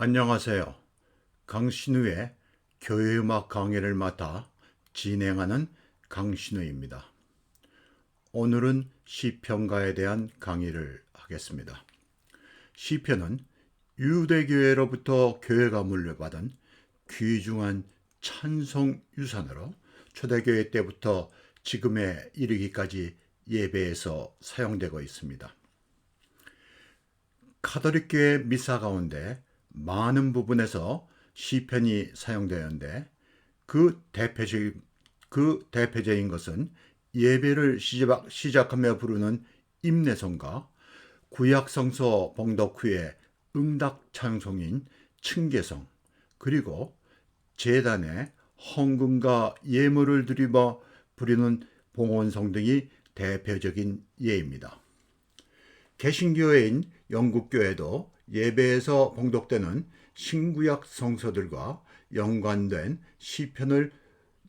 안녕하세요. 강신우의 교회음악 강의를 맡아 진행하는 강신우입니다. 오늘은 시편가에 대한 강의를 하겠습니다. 시편은 유대교회로부터 교회가 물려받은 귀중한 찬송 유산으로 초대교회 때부터 지금에 이르기까지 예배에서 사용되고 있습니다. 카톨릭교회 미사 가운데 많은 부분에서 시편이 사용되었는데 그 대표적인 것은 예배를 시작하며 부르는 임내성과 구약성서 봉독 후에 응답 찬송인 층계성, 그리고 제단에 헌금과 예물을 드리며 부르는 봉헌성 등이 대표적인 예입니다. 개신교회인 영국교회도 예배에서 봉독되는 신구약 성서들과 연관된 시편을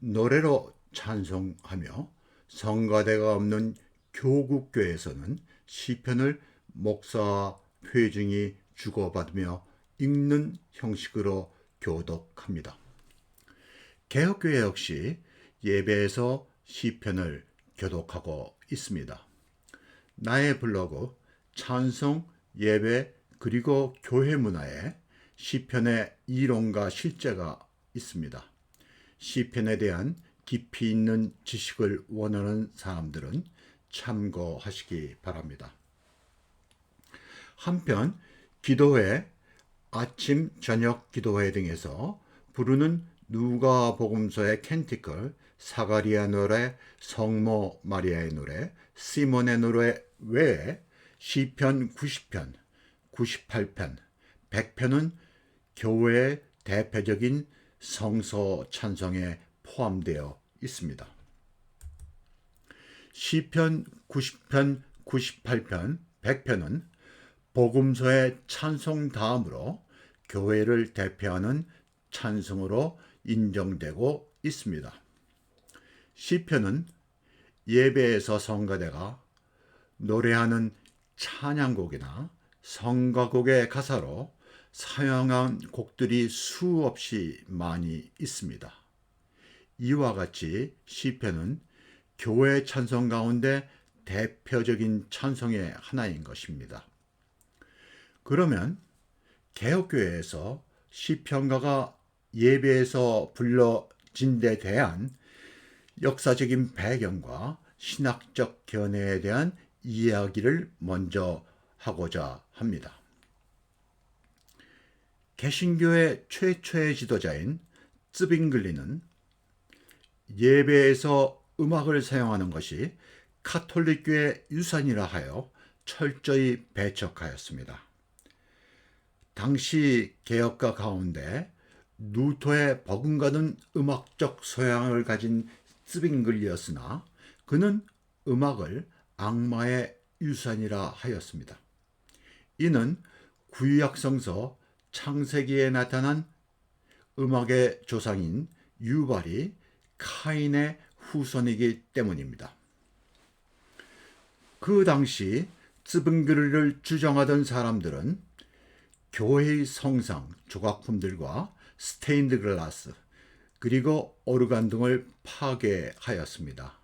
노래로 찬송하며, 성가대가 없는 교국교회에서는 시편을 목사와 회중이 주고받으며 읽는 형식으로 교독합니다. 개혁교회 역시 예배에서 시편을 교독하고 있습니다. 나의 블로그 찬송, 예배, 그리고 교회 문화에 시편의 이론과 실제가 있습니다. 시편에 대한 깊이 있는 지식을 원하는 사람들은 참고하시기 바랍니다. 한편 기도회, 아침, 저녁 기도회 등에서 부르는 누가복음서의 캔티클, 사가리아 노래, 성모 마리아의 노래, 시몬의 노래 외에 시편 90편, 98편, 100편은 교회의 대표적인 성서 찬송에 포함되어 있습니다. 시편 90편, 98편, 100편은 복음서의 찬송 다음으로 교회를 대표하는 찬송으로 인정되고 있습니다. 시편은 예배에서 성가대가 노래하는 찬양곡이나 성가곡의 가사로 사용한 곡들이 수없이 많이 있습니다. 이와 같이 시편은 교회 찬송 가운데 대표적인 찬송의 하나인 것입니다. 그러면 개혁교회에서 시편가가 예배에서 불러진 데 대한 역사적인 배경과 신학적 견해에 대한 이야기를 먼저 하고자 합니다. 개신교의 최초의 지도자인 쯔빙글리는 예배에서 음악을 사용하는 것이 카톨릭교의 유산이라 하여 철저히 배척하였습니다. 당시 개혁가 가운데 루터의 버금가는 음악적 소양을 가진 쯔빙글리였으나 그는 음악을 악마의 유산이라 하였습니다. 이는 구약성서 창세기에 나타난 음악의 조상인 유발이 카인의 후손이기 때문입니다. 그 당시 쯔빙글리를 주장하던 사람들은 교회의 성상, 조각품들과 스테인드 글라스, 그리고 오르간 등을 파괴하였습니다.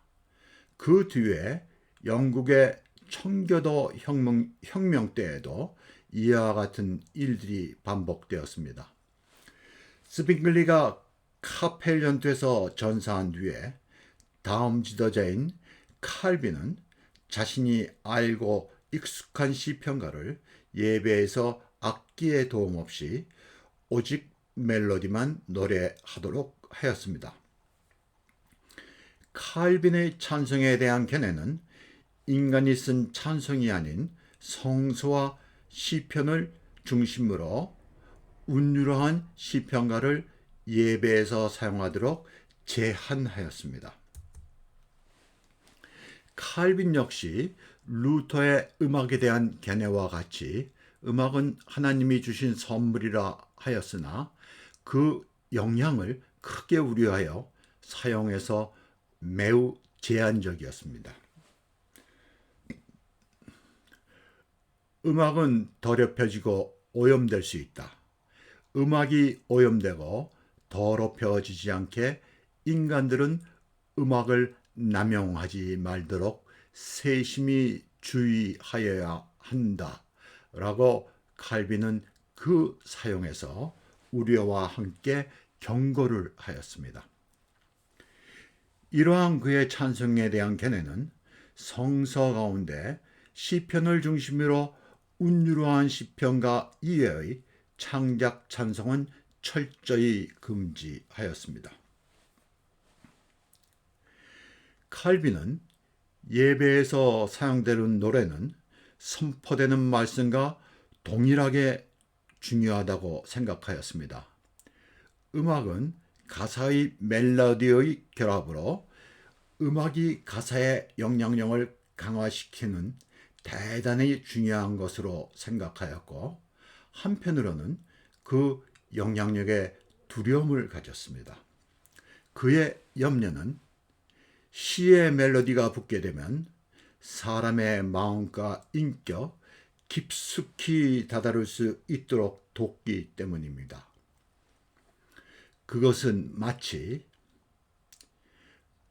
그 뒤에 영국의 청교도 혁명 때에도 이와 같은 일들이 반복되었습니다. 스빙글리가 카펠 연투에서 전사한 뒤에 다음 지도자인 칼빈은 자신이 알고 익숙한 시편가를 예배에서 악기의 도움 없이 오직 멜로디만 노래하도록 하였습니다. 칼빈의 찬송에 대한 견해는 인간이 쓴 찬송이 아닌 성서와 시편을 중심으로 운율한 시편가를 예배에서 사용하도록 제한하였습니다. 칼빈 역시 루터의 음악에 대한 견해와 같이 음악은 하나님이 주신 선물이라 하였으나 그 영향을 크게 우려하여 사용해서 매우 제한적이었습니다. 음악은 더럽혀지고 오염될 수 있다. 음악이 오염되고 더럽혀지지 않게 인간들은 음악을 남용하지 말도록 세심히 주의하여야 한다라고 칼빈은 그 사용에서 우려와 함께 경고를 하였습니다. 이러한 그의 찬송에 대한 견해는 성서 가운데 시편을 중심으로 운율한 시편과 이외의 창작 찬송은 철저히 금지하였습니다. 칼빈은 예배에서 사용되는 노래는 선포되는 말씀과 동일하게 중요하다고 생각하였습니다. 음악은 가사의 멜로디의 결합으로 음악이 가사의 영향력을 강화시키는 대단히 중요한 것으로 생각하였고, 한편으로는 그 영향력에 두려움을 가졌습니다. 그의 염려는 시의 멜로디가 붙게 되면 사람의 마음과 인격 깊숙이 다다를 수 있도록 돕기 때문입니다. 그것은 마치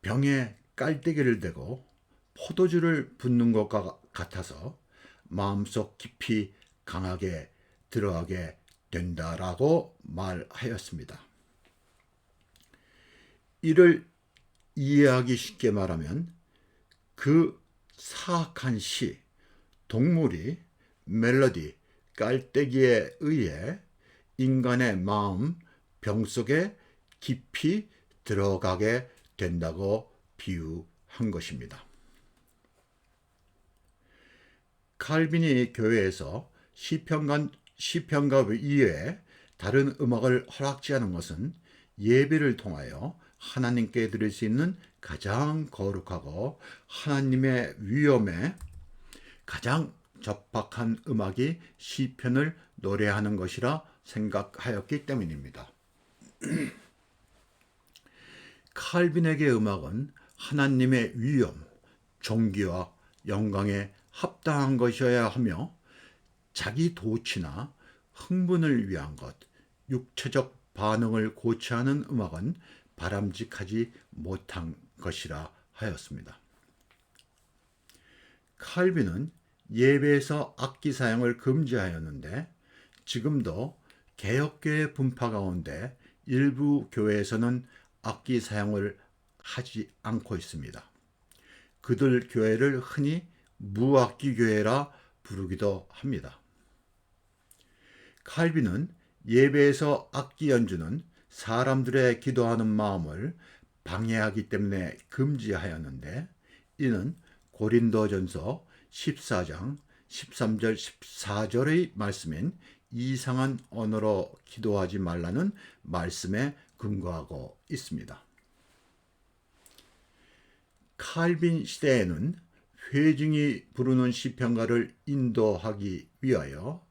병에 깔때기를 대고 포도주를 붓는 것과 같아서 마음속 깊이 강하게 들어가게 된다라고 말하였습니다. 이를 이해하기 쉽게 말하면 그 사악한 시, 동물이 멜로디, 깔때기에 의해 인간의 마음, 병 속에 깊이 들어가게 된다고 비유한 것입니다. 칼빈이 교회에서 시편과 이외에 다른 음악을 허락지 않은 것은 예배를 통하여 하나님께 드릴 수 있는 가장 거룩하고 하나님의 위엄에 가장 적합한 음악이 시편을 노래하는 것이라 생각하였기 때문입니다. 칼빈에게 음악은 하나님의 위엄, 존귀와 영광에 합당한 것이어야 하며 자기 도취나 흥분을 위한 것, 육체적 반응을 고취하는 음악은 바람직하지 못한 것이라 하였습니다. 칼빈은 예배에서 악기 사용을 금지하였는데 지금도 개혁교회 분파 가운데 일부 교회에서는 악기 사용을 하지 않고 있습니다. 그들 교회를 흔히 무악기 교회라 부르기도 합니다. 칼빈은 예배에서 악기 연주는 사람들의 기도하는 마음을 방해하기 때문에 금지하였는데, 이는 고린도전서 14장 13절 14절의 말씀인 이상한 언어로 기도하지 말라는 말씀에 근거하고 있습니다. 칼빈 시대에는 회중이 부르는 시편가를 인도하기 위하여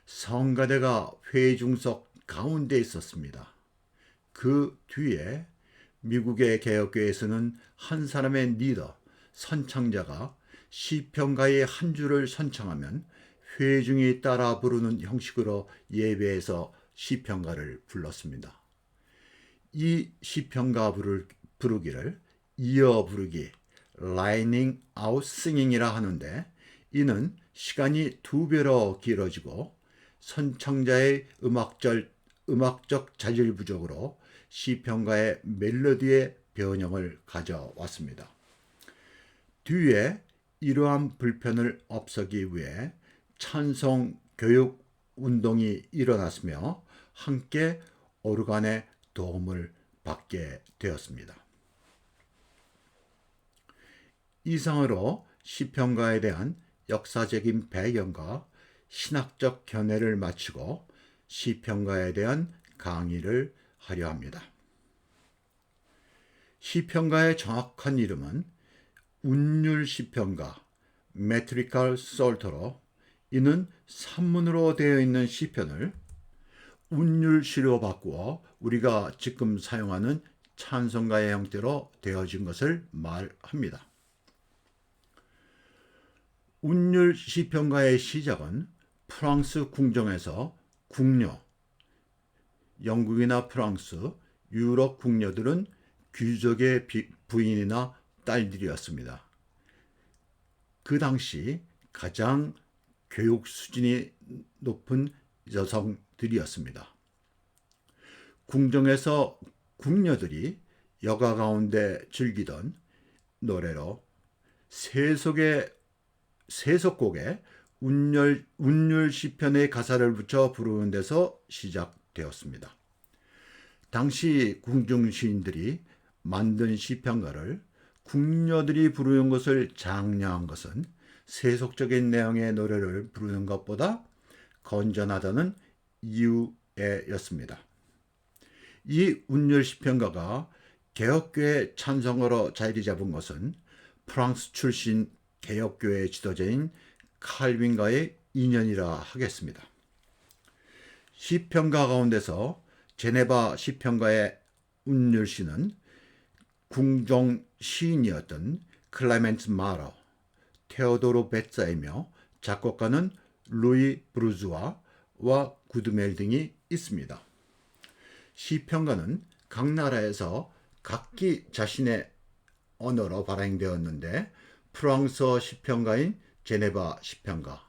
성가대가 회중석 가운데 있었습니다. 그 뒤에 미국의 개혁교회에서는 한 사람의 리더, 선창자가 시편가의 한 줄을 선창하면 회중이 따라 부르는 형식으로 예배에서 시편가를 불렀습니다. 이 시편가 부르기를 이어 부르기, 라이닝 아웃 싱잉이라 하는데, 이는 시간이 2배로 길어지고 선창자의 음악적 자질 부족으로 시편가의 멜로디의 변형을 가져왔습니다. 뒤에 이러한 불편을 없애기 위해 찬송 교육 운동이 일어났으며 함께 오르간의 도움을 받게 되었습니다. 이상으로 시편가에 대한 역사적인 배경과 신학적 견해를 마치고 시편가에 대한 강의를 하려 합니다. 시편가의 정확한 이름은 운율 시편가, 메트리컬 솔터로, 이는 산문으로 되어 있는 시편을 운율시로 바꾸어 우리가 지금 사용하는 찬송가의 형태로 되어진 것을 말합니다. 운율 시편가의 시작은 프랑스 궁정에서 궁녀, 영국이나 프랑스, 유럽 궁녀들은 귀족의 부인이나 딸들이었습니다. 그 당시 가장 교육 수준이 높은 여성들이었습니다. 궁정에서 궁녀들이 여가 가운데 즐기던 노래로 세속곡에 운율 시편의 가사를 붙여 부르는 데서 시작되었습니다. 당시 궁중 시인들이 만든 시편가를 궁녀들이 부르는 것을 장려한 것은 세속적인 내용의 노래를 부르는 것보다 건전하다는 이유에였습니다. 이 운율 시편가가 개혁교회 찬송으로 자리 잡은 것은 프랑스 출신 개혁교회 지도자인 칼빈과의 인연이라 하겠습니다. 시편가 가운데서 제네바 시편가의 운율시는 궁정 시인이었던 클레멘트 마러, 테오도르 베자이며 작곡가는 루이 브루즈와와 구드멜 등이 있습니다. 시편가는 각 나라에서 각기 자신의 언어로 발행되었는데 프랑스어 시편가인 제네바 시편가,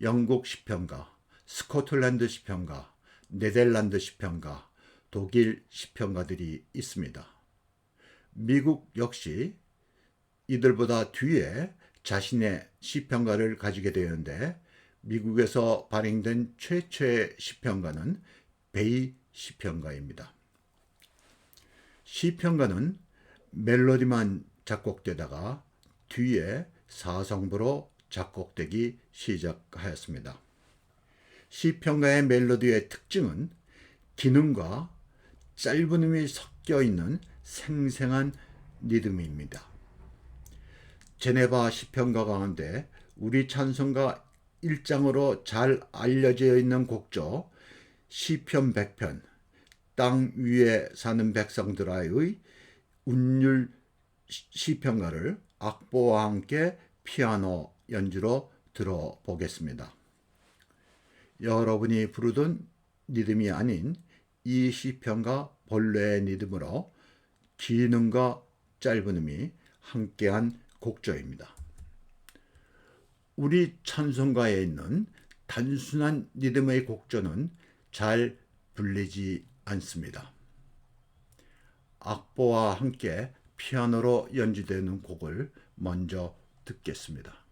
영국 시편가, 스코틀랜드 시편가, 네덜란드 시편가, 독일 시편가들이 있습니다. 미국 역시 이들보다 뒤에 자신의 시편가를 가지게 되었는데 미국에서 발행된 최초의 시편가는 베이 시편가입니다. 시편가는 멜로디만 작곡되다가 뒤에 사성부로 작곡되기 시작하였습니다. 시편가의 멜로디의 특징은 기능과 짧은 음이 섞여 있는 생생한 리듬입니다. 제네바 시편가 가운데 우리 찬송가 1장으로 잘 알려져 있는 곡조 시편 100편, 땅 위에 사는 백성들아의 운율 시편가를 악보와 함께 피아노 연주로 들어보겠습니다. 여러분이 부르던 리듬이 아닌 이 시편가 본래의 리듬으로 기능과 짧은 음이 함께한 곡조입니다. 우리 찬송가에 있는 단순한 리듬의 곡조는 잘 불리지 않습니다. 악보와 함께 피아노로 연주되는 곡을 먼저 듣겠습니다.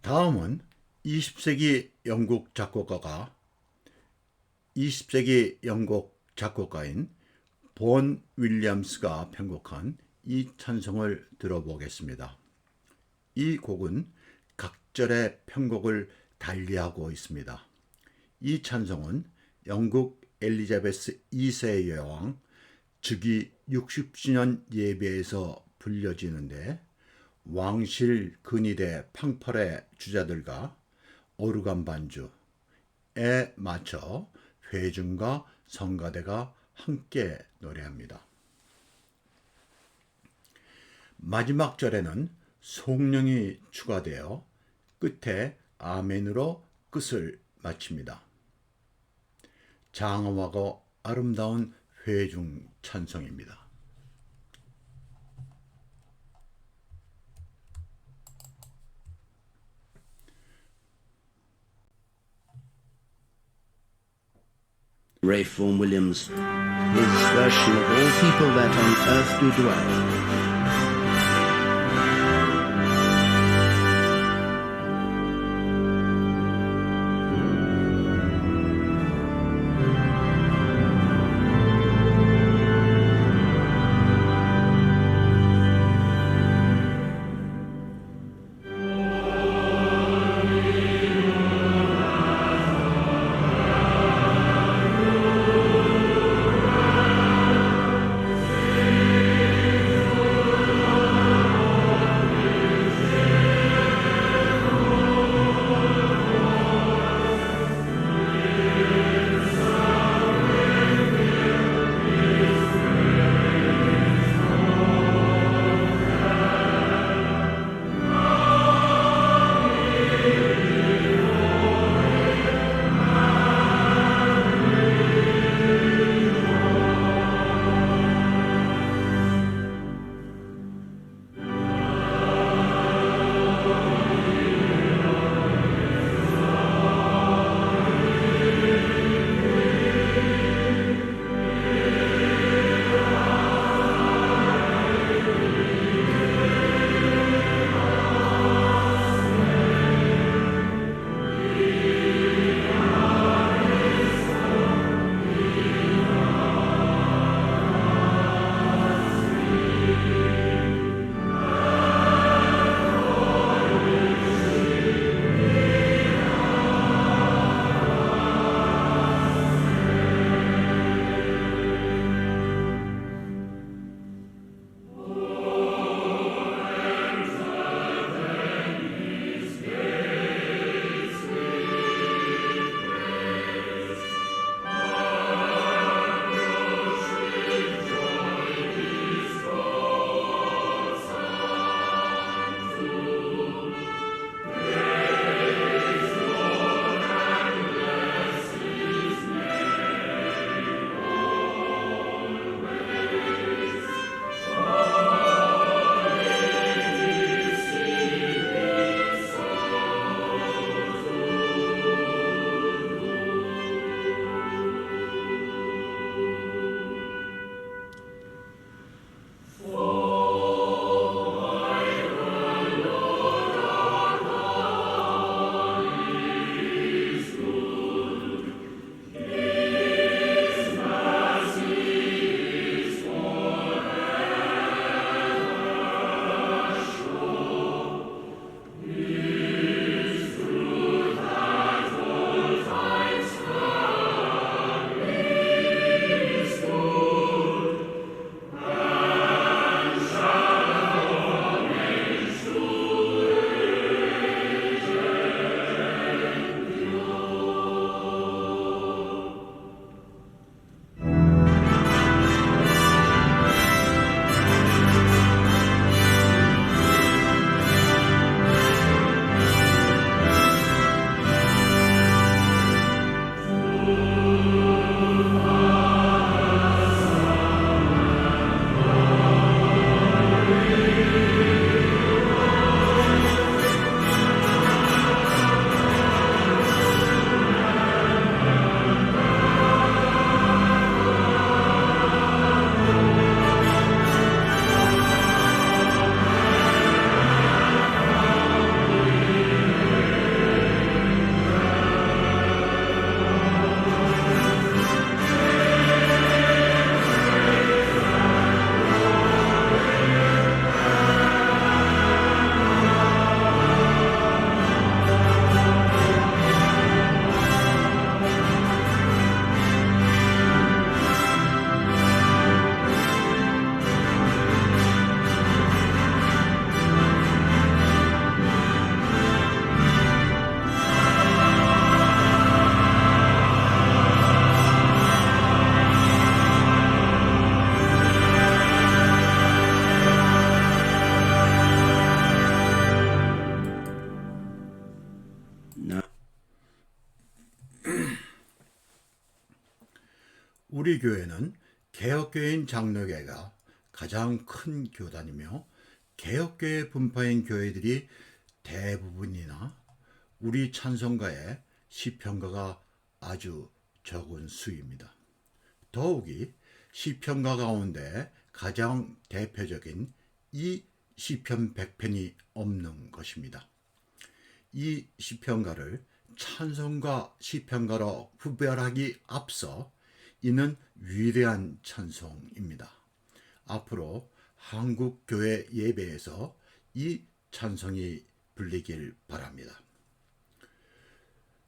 다음은 20세기 영국 작곡가인 본 윌리엄스가 편곡한 이 찬송을 들어보겠습니다. 이 곡은 각절의 편곡을 달리하고 있습니다. 이 찬송은 영국 엘리자베스 2세 여왕 즉위 60주년 예배에서 불려지는데 왕실 근위대 팡펄의 주자들과 오르간 반주에 맞춰 회중과 성가대가 함께 노래합니다. 마지막 절에는 송령이 추가되어 끝에 아멘으로 끝을 마칩니다. 장엄하고 아름다운 회중 찬송입니다. Ralph Vaughan Williams, his version of All People That on Earth Do Dwell. 우리 교회는 개혁교회인 장로교회가 가장 큰 교단이며 개혁교회 분파인 교회들이 대부분이나 우리 찬송가의 시편가가 아주 적은 수입니다. 더욱이 시편가 가운데 가장 대표적인 이 시편 100편이 없는 것입니다. 이 시편가를 찬송가 시편가로 구별하기 앞서 이는 위대한 찬송입니다. 앞으로 한국 교회 예배에서 이 찬송이 불리길 바랍니다.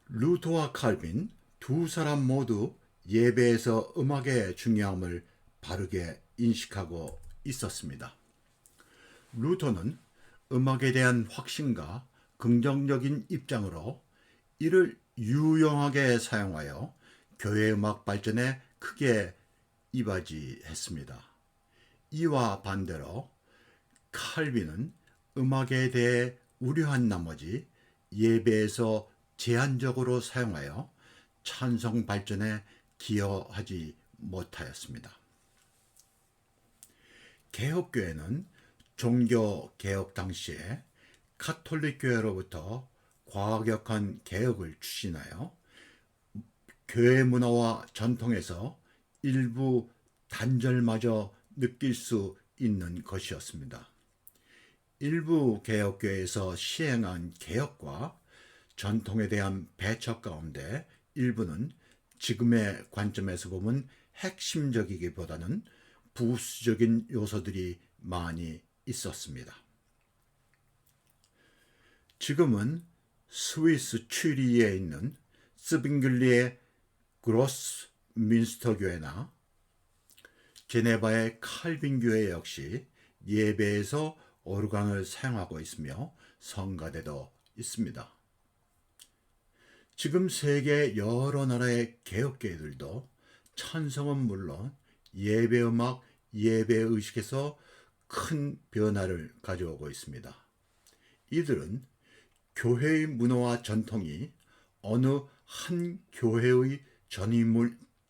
루터와 칼빈 두 사람 모두 예배에서 음악의 중요함을 바르게 인식하고 있었습니다. 루터는 음악에 대한 확신과 긍정적인 입장으로 이를 유용하게 사용하여 교회 음악 발전에 크게 이바지했습니다. 이와 반대로 칼빈은 음악에 대해 우려한 나머지 예배에서 제한적으로 사용하여 찬송 발전에 기여하지 못하였습니다. 개혁교회는 종교 개혁 당시에 가톨릭 교회로부터 과격한 개혁을 추진하여 교회 문화와 전통에서 일부 단절마저 느낄 수 있는 것이었습니다. 일부 개혁교회에서 시행한 개혁과 전통에 대한 배척 가운데 일부는 지금의 관점에서 보면 핵심적이기보다는 부수적인 요소들이 많이 있었습니다. 지금은 스위스 취리히에 있는 스빙글리의 그로스 민스터 교회나 제네바의 칼빈 교회 역시 예배에서 오르간을 사용하고 있으며 성가대도 있습니다. 지금 세계 여러 나라의 개혁교회들도 찬송은 물론 예배음악, 예배의식에서 큰 변화를 가져오고 있습니다. 이들은 교회의 문화와 전통이 어느 한 교회의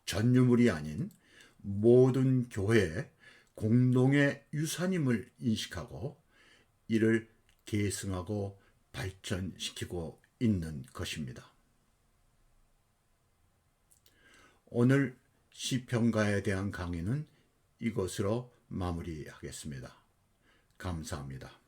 전유물이 아닌 모든 교회의 공동의 유산임을 인식하고 이를 계승하고 발전시키고 있는 것입니다. 오늘 시편가에 대한 강의는 이것으로 마무리하겠습니다. 감사합니다.